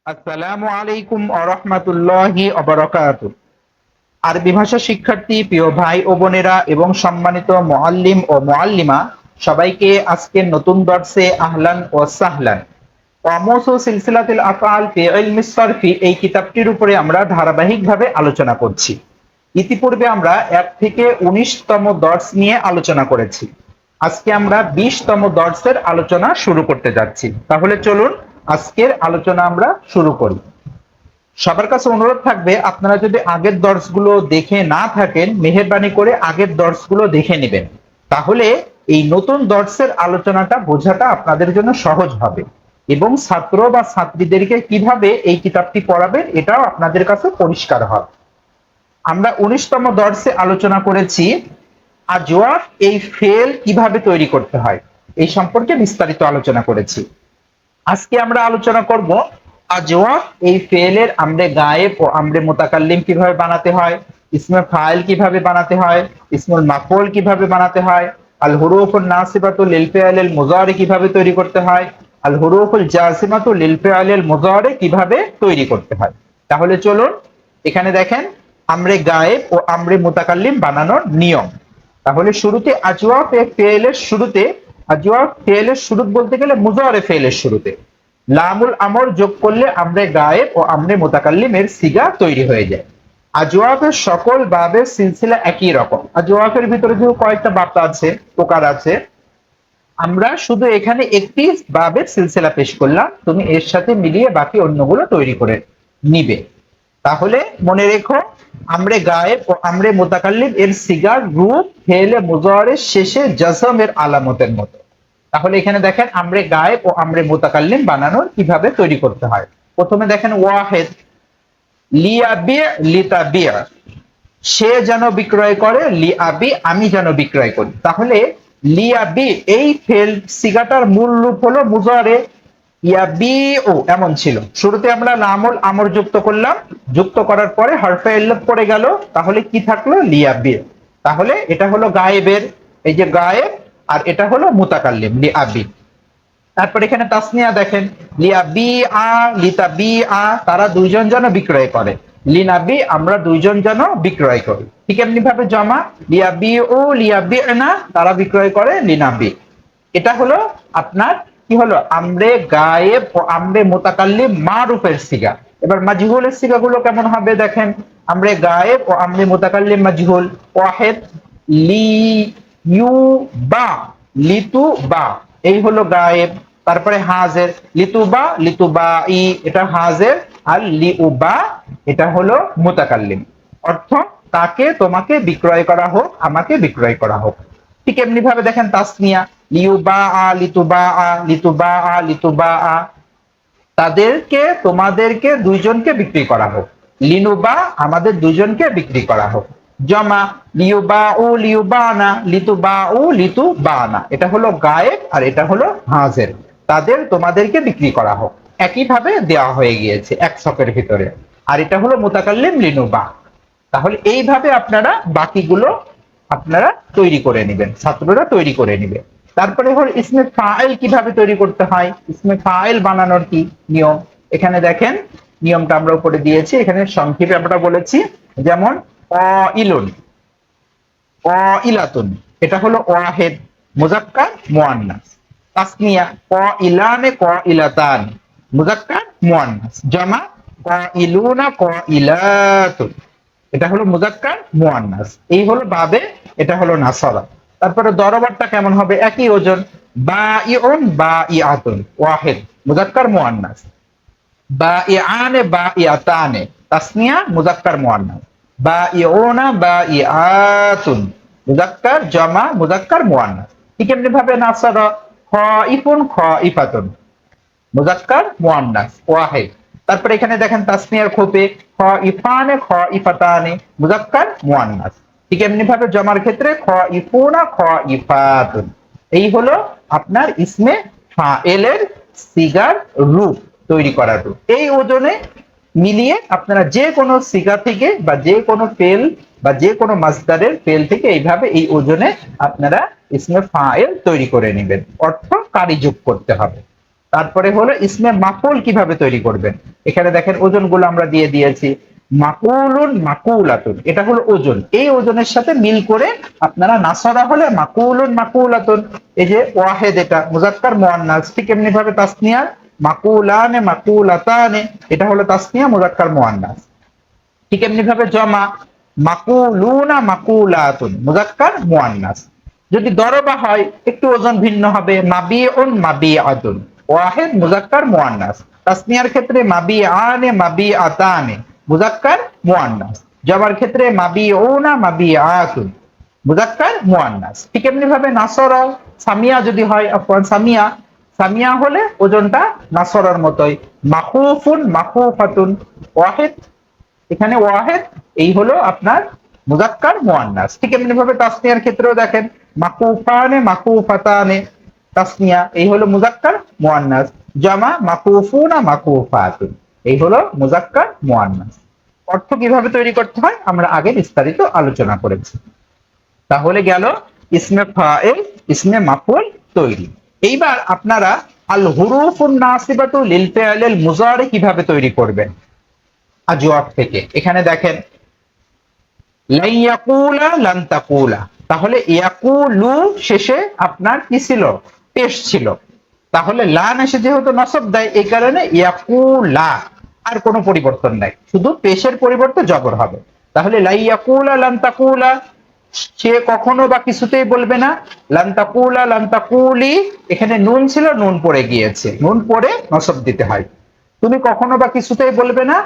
আসসালামু আলাইকুম ওয়া রাহমাতুল্লাহি ওয়া বারাকাতুহু। আরবি ভাষা শিক্ষার্থী প্রিয় ভাই ও বোনেরা এবং সম্মানিত মুআল্লিম ও মুআল্লিমা সবাইকে আজকের নতুন দর্সে আহলান ওয়া সাহলান। কামুসু সিলসিলাতুল আফআল ফি ইলমিস সারফি এই কিতাবটির উপরে আমরা ধারাবাহিকভাবে আলোচনা করছি। ইতিপূর্বে আমরা 1 থেকে 19তম দর্স নিয়ে আলোচনা করেছি। আজকে আমরা 20তম দর্সের আলোচনা শুরু করতে যাচ্ছি। তাহলে চলুন আজকের আলোচনা আমরা শুরু করি। সবার কাছে অনুরোধ থাকবে, আপনারা যদি আগের দর্সগুলো দেখে না থাকেন মেহেরবানি করে আগের দর্সগুলো দেখে নেবেন, তাহলে এই নতুন দর্সের আলোচনাটা বোঝাটা আপনাদের জন্য সহজ হবে এবং ছাত্র বা ছাত্রীদেরকে কিভাবে এই কিতাবটি পড়াবেন এটাও আপনাদের কাছে পরিষ্কার হবে। আমরা 19তম দর্সে আলোচনা করেছি আজওয়াফ এই ফেল কিভাবে তৈরি করতে হয়, এই সম্পর্কে বিস্তারিত আলোচনা করেছি। আজকে আমরা আলোচনা করব আজওয়াফ এই ফেলের আমরে গায়েব ও আমরে মুতাকাল্লিম কিভাবে বানাতে হয়, ইসমে ফাইল কিভাবে বানাতে হয়, ইসমুল মাফউল কিভাবে বানাতে হয়, আল হুরুফুন নাসিবাতু লিল ফিআলিল মুযারি কিভাবে তৈরি করতে হয়, আল হুরুফুল জাসিমাতু লিল ফিআলিল মুযারি কিভাবে তৈরি করতে হয়। তাহলে চলুন এখানে দেখেন আমরে গায়েব ও আমরে মুতাকাল্লিম বানানোর নিয়ম। তাহলে শুরুতে আজওয়াফ এ ফেলের শুরুতে, আজওয়াফ ফেলের শুরু বলতে গেলে মুজারে ফেলের শুরুতে লামুল আমর যোগ করলে আমরে গায়েব ও আমরে মুতাকাল্লিমের সিগা তৈরি হয়ে যায়। আজওয়াফের সকল বাবের সিলসিলা একই রকম। আজওয়াফের ভিতরে যে কয়েকটা বাপ আছে, প্রকার আছে, আমরা শুধু এখানে একটি বাবের সিলসিলা পেশ করলাম, তুমি এর সাথে মিলিয়ে বাকি অন্যগুলো তৈরি করে নিবে। তাহলে মনে রেখো আমরে গায়েব ও আমরে মুতাকাল্লিম এর সিগার রূপ ফেলে মুজারের শেষে জজমের আলামতের মতো। তাহলে এখানে দেখেন আমরে গায়েব ও আমরে মুতাকাল্লিম বানানোর কিভাবে তৈরি করতে হয়। প্রথমে দেখেন ওয়াহিদ, লিয়াবি লিতাবি, সে যেন বিক্রয় করে, লিআবি আমি যেন বিক্রয় করি। তাহলে লিয়াবি এই ফেল সিগাটার মূল রূপ হলো মুজারে ইয়াবি ও, এমন ছিল। শুরুতে আমরা লামুল আমর যুক্ত করলাম, যুক্ত করার পরে হরফে ইল্লাত পড়ে গেল, তাহলে কি থাকলো লিয়াবি। তাহলে এটা হলো গায়েবের, এই যে গায়েব, আর এটা হলো মুতাকাল্লিম লিআবি। তারপর এখানে তাসনিয়া দেখেন লিয়াবি আ লিতাবি আ, তারা দুইজন যেন বিক্রয় করে, লিনাবি আমরা দুইজন যেন বিক্রয় করি। ঠিক এমনি ভাবে জমা লিয়াবি ও লিয়াবি না, তারা বিক্রয় করে, লিনাবি। এটা হলো আপনার কি হলো আমরে গায়েব ও আমরে মুতাকাল্লিম মারুফের সিগা। এবার মাজহুলের সিগাগুলো কেমন হবে দেখেন, আমরে গায়েব ও আমরে মুতাকাল্লিম মাজহুল। ওয়াহিদ লি ইউ বা লিতু বা, এই হলো গায়েব। তারপরে হাজের লিতুবা লিতুবা ই, এটা হাজের। আর লিউবা এটা হলো মুতাকাল্লিম, অর্থ তাকে তোমাকে বিক্রয় করা হোক, আমাকে বিক্রয় করা হোক। ঠিক এমনি ভাবে দেখেন তাসনিয়া লিউবা আ লিতুবা আ লিতুবা আ লিতুবা আ, তাদেরকে তোমাদেরকে দুইজনকে বিক্রি করা হোক, লিনুবা আমাদের দুইজনকে বিক্রি করা হোক। জমা লিউবা ও লিউবানা লিতুবা ও লিতুবানা, এটা হলো গায়েব আর এটা হলো হাজের, তাদের তোমাদেরকে বিক্রি করা হোক। একইভাবে দেওয়া হয়ে গিয়েছে এক ছকের ভিতরে। আর এটা হলো মুতাকাল্লিম লিনুবা। তাহলে এইভাবে আপনারা বাকিগুলো আপনারা তৈরি করে নেবেন, ছাত্ররা তৈরি করে নেবে। তারপরে হল ইসমে ফাইল কিভাবে তৈরি করতে হয়, ইসমে ফাইল বানানোর কি নিয়ম। এখানে দেখেন নিয়মটা আমরা উপরে দিয়েছি, এখানে সংক্ষেপে আমরা বলেছি। যেমন ইলুন, ইলাতুন, এটা হলো ওয়াহেদ মুজাক্কার মুয়ান্নাস। তাসনিয়া ইলানে ইলাতান, মুজাক্কার মুয়ান্নাস। জমা ইলুনা ইলাতুন, এটা হলো মুজাক্কার মুয়ান্নাস। এই হলো বাবে, এটা হলো নাসারা। তারপরে দরবারটা কেমন হবে, একই ওজন, বাইউন বাইআতুন, ওয়াহিদ মুজাক্কার মুয়ান্নাস। বাইআনে বাইআতানে, তাসনিয়া মুজাক্কার মুয়ান্নাস। বাইউনা বাইআতুন, মুজাক্কার জমা মুজাক্কার মুয়ান্নাস। ঠিক এমনি ভাবে নাসারা খাইফুন খাইফাতুন, মুজাক্কার মুয়ান্নাস ওয়াহিদ। তারপরে এখানে দেখেন তাসনিয়ার খোপে খাইফানে খাইফাতানে, মুজাক্কার মুয়ান্নাস। ঠিক এমনি ভাবে জমার ক্ষেত্রে খাইফুনা খাইফাতুন। এই হলো আপনার ইসমে ফাইলের সিগার রূপ তৈরি করার রূপ। এই ওজনে মিলিয়ে আপনারা যে কোনো সিগা থেকে বা যে কোনো ফেল বা যে কোনো মাসদারের ফেল থেকে এইভাবে এই ওজনে আপনারা ইসমে ফাইল তৈরি করে নেবেন, অর্থ কারি যোগ করতে হবে। তারপরে হলো ইসমে মাফউল কিভাবে তৈরি করবেন। এখানে দেখেন ওজনগুলো আমরা দিয়ে দিয়েছি। মাকুলুন মাকুলাতুন, এটা হলো ওজন। এই ওজনের সাথে মিল করে আপনারা নাসরা হলে মাকুলুন মাকুলাতুন। এই যে ওয়াহেদ, এটা মুজাক্কার মুআন্নাস। ঠিক এমনি ভাবে তাসনিয়া মাকুলানে মাকুলাতানে, এটা হলো তাসনিয়া মুজাক্কার মুআন্নাস। ঠিক এমনি ভাবে জমা মাকুলুনা মাকুলাতুন, মুজাক্কার মুআন্নাস। যদি দরবা হয় একটু ওজন ভিন্ন হবে, মাবিউন মাবিআতুন, ওয়াহিদ মুজাক্কার মুআন্নাস। তাসনিয়ার ক্ষেত্রে মাবিআনে মাবিআতানে, মুজাক্কার মুআন্নাস। জমার ক্ষেত্রে মাবিউনা মাবিআতুন, মুজাক্কার মুআন্নাস। ঠিক এমনি ভাবে নাসরা সামিয়া যদি হয়, আফওয়ান সামিয়া, সামিয়া হলে ওজনটা নাসরার মতোই, মাখুফুন মাখুফাতুন, ওয়াহিদ, এখানে ওয়াহেদ, এই হলো আপনার মুজাক্কার মুআন্নাস। ঠিক এমনি ভাবে তাসনিয়ার ক্ষেত্রেও দেখেন মাকুফানে মাকুফাতানে, তাসনিয়া, এই হলো মুজাক্কার মুআন্নাস। জামা মাকুফুনা মাকুফাতুন, এই হলো মুজাক্কার মুআন্নাস। অর্থ কিভাবে তৈরি করতে হয় আমরা আগে বিস্তারিত আলোচনা করেছি। তাহলে গেল ইসমে ফাইল, ইসমে মাফউল তৈরি। এইবার আপনারা আল হুরুফুন নাসিবাতু লিল ফিআলিল মুযারি কিভাবে তৈরি করবেন আজওয়াব থেকে। এখানে দেখেন লাই ইয়াকুলা লান তাকুলা, তাহলে ইয়াকুলু শেষে আপনার কি ছিল, পেশ ছিল। তাহলে লান এসে যেহেতু নসব দেয়, এই কারণে ইয়াকুলা, আর কোনো পরিবর্তন নাই, শুধু পেশের পরিবর্তে জবর হবে। তাহলে লাই ইয়াকুলা লান তাকুলা, সে কখনো বা কিছুতেই বলবে না। লান তাকুলা লান তাকুলি, এখানে নুন ছিল, নুন পড়ে গিয়েছে, নুন পড়ে নসব দিতে হয়। তুমি কখনো বা কিছুতেই বলবে না,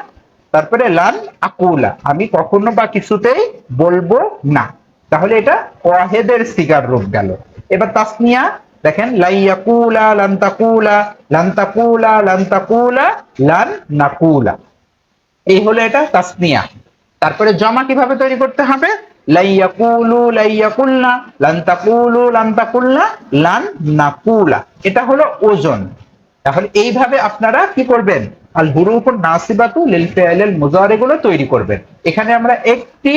তারপরে লান আকুলা, আমি কখনো বা কিছুতেই বলবো না। তাহলে এটা ওয়াহেদের সিগার রূপ গেল। এবার তাসনিয়া দেখেন লাই ইয়াকুলা লান তাকুলা লান তাকুলা লান তাকুলা লান নাকুলা, এই হলো এটা তাসনিয়া। তারপরে জমা কিভাবে তৈরি করতে হবে, লাই ইয়াকুলু লাই ইয়াকুলনা লান তাকুলু লান তাকুলনা লান নাকুলা, এটা হলো ওজন। তাহলে এইভাবে আপনারা কি করবেন, আল হুরুফুন নাসিবাতু লিল ফিআলিল মুযারি গুলো তৈরি করবেন। এখানে আমরা একটি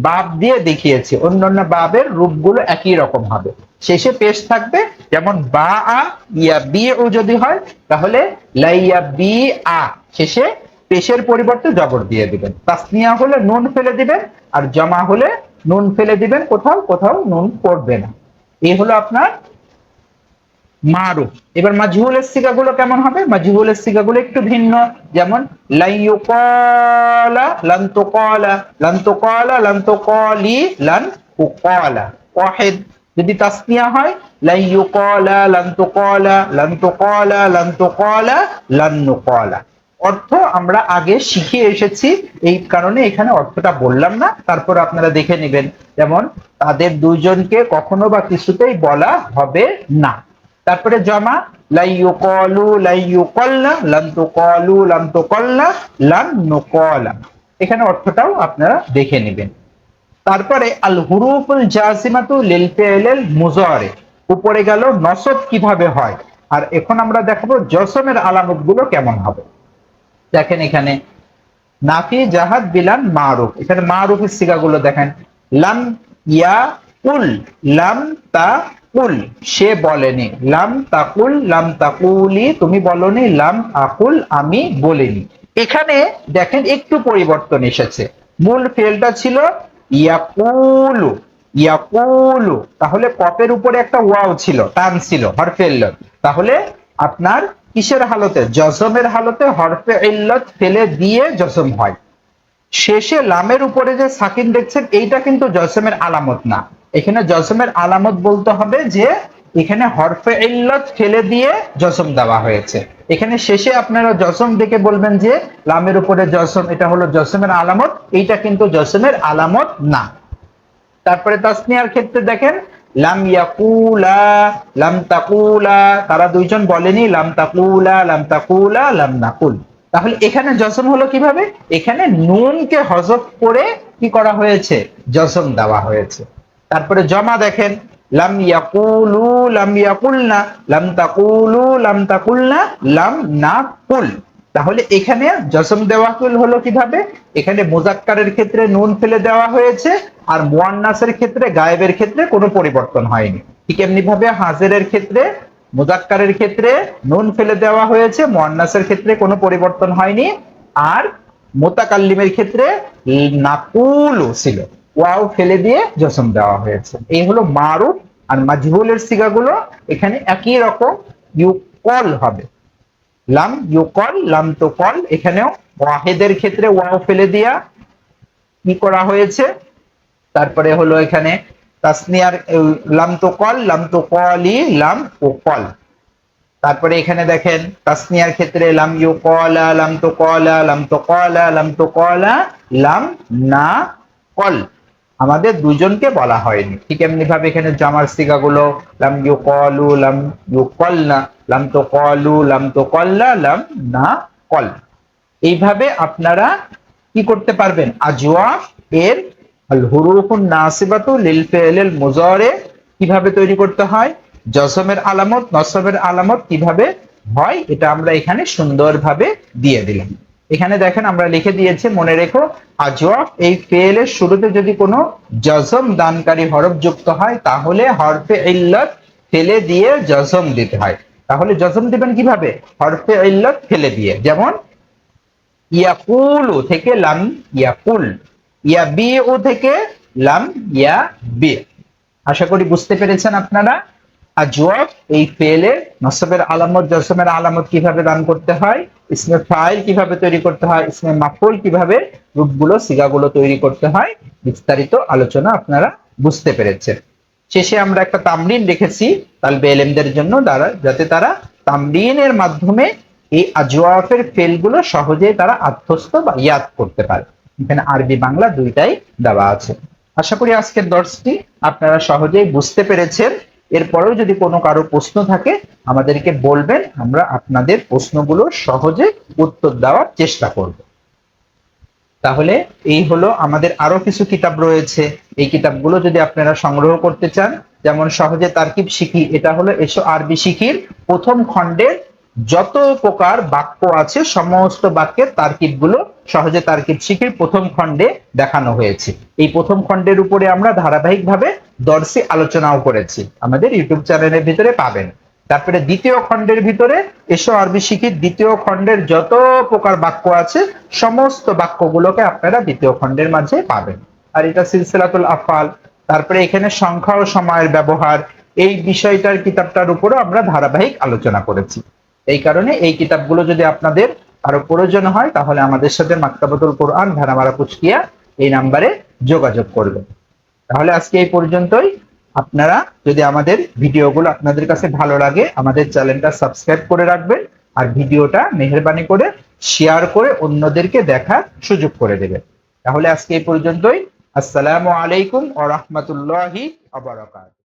বাব দিয়ে দেখিয়েছি, অন্যান্য বাবের রূপগুলো একই রকম হবে, শেষে পেশ থাকবে। যেমন বা আ ইয়া বিউ যদি হয়, তাহলে লাইয়া বি আ, শেষে পেশের পরিবর্তে জবর দিয়ে দিবেন। তাসনিয়া হলে নুন ফেলে দিবেন, আর জমা হলে নুন ফেলে দিবেন, কোথাও কোথাও নুন পড়বে না। এই হলো আপনার মারুফ। এবার মাজহুলের সিগাগুলো কেমন হবে, মাজহুলের সিগাগুলো একটু ভিন্ন। যেমন লাই ইউকালা লান তুকালা লান তুকালা লান তুকালি লান তুকালা, ওয়াহিদ। যদি তাসনিয়া হয় লাই ইউকালা লান তুকালা লান তুকালা লান তুকালা লান নুকালা। অর্থ আমরা আগে শিখে এসেছি, এই কারণে এখানে অর্থটা বললাম না, তারপর আপনারা দেখে নেবেন। যেমন তাদের দুইজনকে কখনো বা কিছুতেই বলা হবে না। তারপরে জমা লাই ইউকালু লাই ইউকালনা লান তুকালু লান তুকালনা লান নুকালা, এখানে অর্থটাও আপনারা দেখে নেবেন। তারপরে আল হুরুফুল জাজিমাতু লিল ফিআলিল মুযারি, উপরে গেল নসব কিভাবে হয়। আর এখন আমরা দেখাবো জসমের আলামত গুলো কেমন হবে। দেখেন এখানে নাফি জাহাদ বিলান মারুফ, এখানে মারুফের সিগাগুলো দেখেন। লাম ইয়াকুল লাম তাকুল, সে বলেনি। লাম তাকুল লাম তাকুলি, তুমি বলনি। লাম আকুল, আমি বলিনি। এখানে দেখেন একটু পরিবর্তন এসেছে, মূল ফেলটা ছিল ইয়াকুলু ইয়াকুলু, তাহলে কপের উপরে একটা ওয়াও ছিল, টান ছিল, হরফে ইল্লত। তাহলে আপনার কিসের হালতে, জজমের হালতে হরফে ইল্লত ফেলে দিয়ে জজম হয়। শেষে লামের উপরে যে সাকিন দেখছেন, এইটা কিন্তু জজমের আলামত না। এখানে জজমের আলামত বলতে হবে যে এখানে হরফে ইল্লত ফেলে দিয়ে জজম দেওয়া হয়েছে। এখানে শেষে আপনারা জজম দেখে বলবেন যে লামের উপরে জজম, এটা হলো জজমের আলামত, এইটা কিন্তু জজমের আলামত না। তারপরে তাসনিয়ার ক্ষেত্রে দেখেন লাম ইয়াকুলা লাম তাকুলা, তারা দুইজন বলেনি। লাম তাকুলা লাম তাকুলা লাম নাকুল, তাহলে এখানে জজম হলো কিভাবে, এখানে নুনকে হযফ করে কি করা হয়েছে, জজম দেওয়া হয়েছে। তারপরে জমা দেখেন লাম ইয়াকুলু লাম ইয়াকুলনা লাম তাকুলু লাম তাকুলনা লাম নাকুল, তাহলে এখানে জজম দেওয়া হলো কিভাবে, এখানে মুজাক্কারের ক্ষেত্রে নুন ফেলে দেওয়া হয়েছে, আর মুয়ান্নাসের ক্ষেত্রে গায়েবের ক্ষেত্রে কোনো পরিবর্তন হয়নি। ঠিক এমনি ভাবে হাজিরের ক্ষেত্রে মুযাক্কারের ক্ষেত্রে নুন ফেলে দেওয়া হয়েছে, মুয়ান্নাসের ক্ষেত্রে কোনো পরিবর্তন হয়নি। আর মুতাকাল্লিমের ক্ষেত্রে নাকুলু ছিল, ওয়াও ফেলে দিয়ে জসম দেওয়া হয়েছে। এই হলো মারুফ আর মাজহুলের সিগাগুলো এখানে একই রকম, ইউকল হবে। লাম ইউকল, লাম তুকল, এখানেও ওয়াহেদের ক্ষেত্রে ওয়াও ফেলে দিয়া কি করা হয়েছে। তারপরে হলো এখানে তাসনিয়ার লাম তুকল, লাম তুকলি, লাম উকল। তারপরে এখানে দেখেন তাসনিয়ার ক্ষেত্রে লাম ইউকলা, লাম তুকলা, লাম তুকলা, লাম তুকলা, লাম না কল, আমাদের দুজনকে বলা হয়নি। ঠিক এমনি ভাবে এখানে জামার সিগাগুলো লাম ইউকলু, লাম ইউকলনা, লাম তুকলু, লাম তুকল্লা, লাম না কল। এইভাবে আপনারা কি করতে পারবেন, আজওয়াফ এর আল হুরুফুন নাসিবাতু লিল ফি'লিল মুযারি কিভাবে তৈরি করতে হয়, জজমের আলামত, নসবের আলামত কিভাবে হয়, এটা আমরা এখানে সুন্দরভাবে দিয়ে দিলাম। এখানে দেখেন আমরা লিখে দিয়েছি, মনে রেখো আজওয়াফ এই ফেলের শুরুতে যদি কোনো জজম দানকারী হরফ যুক্ত হয় তাহলে হরফে ইল্লাত ফেলে দিয়ে জজম দিতে হয়। তাহলে জজম দিবেন কিভাবে, হরফে ইল্লাত ফেলে দিয়ে, যেমন ইয়াকুলু থেকে লাম ইয়াকুল, ইয়াবিউ থেকে লাম ইয়াবি। আশা করি বুঝতে পেরেছেন আপনারা। আজওয়াব এই ফেলের নসবের আলামত, জজমের আলামত কিভাবে দান করতে হয়, ইসমে ফাইল কিভাবে তৈরি করতে হয়, ইসমে মাফউল কিভাবে রূপগুলো সিগাগুলো তৈরি করতে হয়, বিস্তারিত আলোচনা আপনারা বুঝতে পেরেছেন। শেষে আমরা একটা তামরিন রেখেছি তালবে ইলমদের জন্য, যাতে তারা তামরিনের মাধ্যমে এই আজওয়াফের ফেলগুলো সহজে তারা আত্মস্থ বা ইয়াদ করতে পারে। এখানে আরবি বাংলা দুইটাই দেওয়া আছে। আশা করি আজকের দর্শটি আপনারা সহজেই বুঝতে পেরেছেন। এরপরেও যদি কোনো কারো প্রশ্ন থাকে আমাদেরকে বলবেন, আমরা আপনাদের প্রশ্নগুলো সহজে উত্তর দেওয়ার চেষ্টা করব। তাহলে এই হলো, আমাদের আরো কিছু কিতাব রয়েছে, এই কিতাবগুলো যদি আপনারা সংগ্রহ করতে চান, যেমন সহজে তারকিব শিখি, এটা হলো এসো আরবি শিখির প্রথম খণ্ডের যত প্রকার বাক্য আছে সমস্ত বাক্যের তারকিব গুলো সহজে তারকিব শিখির প্রথম খণ্ডে দেখানো হয়েছে। এই প্রথম খণ্ডের উপরে আমরা ধারাবাহিকভাবে দর্শী আলোচনাও করেছি, আমাদের ইউটিউব চ্যানেলের ভিতরে পাবেন। তারপরে দ্বিতীয় খণ্ডের ভিতরে এসো আরবি শিখির দ্বিতীয় খণ্ডের যত প্রকার বাক্য আছে সমস্ত বাক্যগুলোকে আপনারা দ্বিতীয় খণ্ডের মাঝে পাবেন। আর এটা সিলসিলাতুল আফআল। তারপরে এখানে সংখ্যা ও সময়ের ব্যবহার, এই বিষয়টার কিতাবটার উপরও আমরা ধারাবাহিক আলোচনা করেছি। এই কারণে এই কিতাবগুলো যদি আপনাদের আরো প্রয়োজন হয় তাহলে আমাদের সাথে মাকতাবাতুল কোরআন ভাড়ামারা কুষ্টিয়া এই নাম্বারে যোগাযোগ করবেন। তাহলে আজকে এই পর্যন্তই। আপনারা যদি আমাদের ভিডিওগুলো আপনাদের কাছে ভালো লাগে আমাদের চ্যানেলটা সাবস্ক্রাইব করে রাখবেন, আর ভিডিওটা মেহেরবানি করে শেয়ার করে অন্যদেরকে দেখার সুযোগ করে দেবেন। তাহলে আজকে এই পর্যন্তই। আসসালামু আলাইকুম ওয়া রাহমাতুল্লাহি ওয়া বারাকাতুহু।